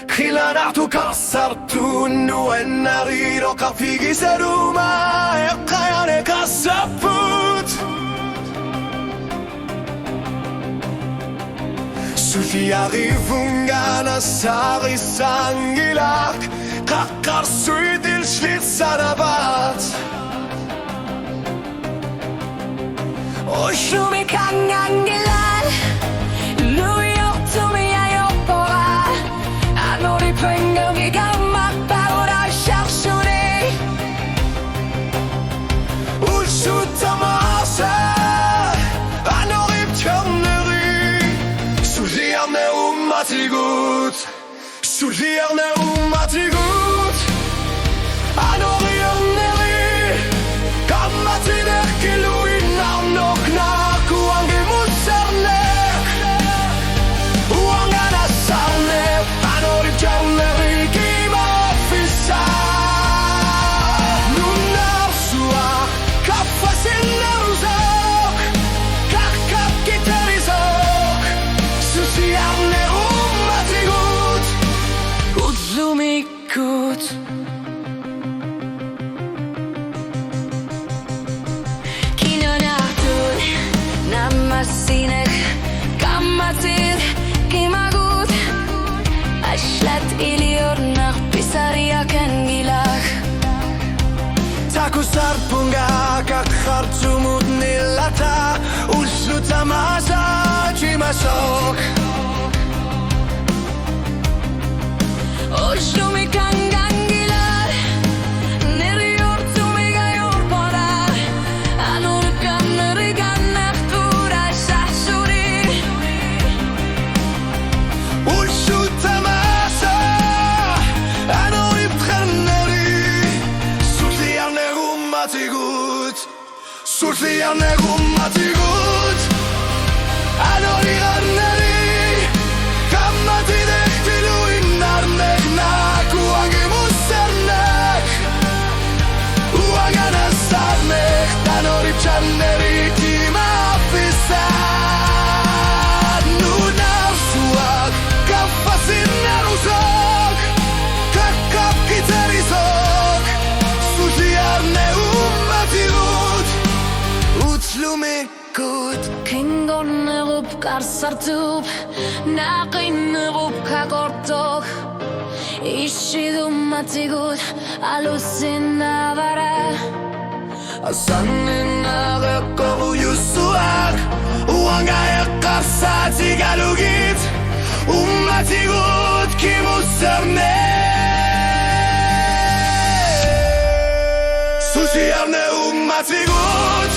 خلانعت كسرت النوانري رقى في جسر ما يقيان كسبت سوفياري فنجانا ساري سانجلاك قاقر سويد الشليت سنبات 오슈미 강한 길날 루이옥투미야 욕보라 아무리 팽경이가 막바우라 샥수리 울수타마사 아노립 첨느리 수리안내 움마티굿 수리안내 움마티굿 아노리 엄내리 감마티네 길루이 남녹나 구왕기 무ሰር네 우왕가나 싸네 아노립 첨느리 기마피사 눈나수와 카파신 나루석 각각 기타리석 수시안내 움마티굿 웃음이 굿 Namasinek kammatir kimagut Ashlat iliyor nakpisariya kengilak Takusar punga kakhartsumut nilata Ulsutamasa chimasok Oshumi kangangilar Neriyor tumiga yorpara Anurkan nerigan neftura shahsuri Ulsutamasa Anorip khaneri Sultiane gummatigut Sultiane gummatigut Anori khaneri Kammati dektilu innarnek Nakuangi musernek Uangana sarnek Anorip channeri kimafisa Nunar suak Kafasin narusok Kakap gitarisok Sultiane ummatigut Utlumikut Kingon rup karsartup Naqin rup kakortok Ishidum matigut Alucinavara Asanin nagakko yusuak Uangaya karsati galugit Ummatigut kimuserne Susiarne ummatigut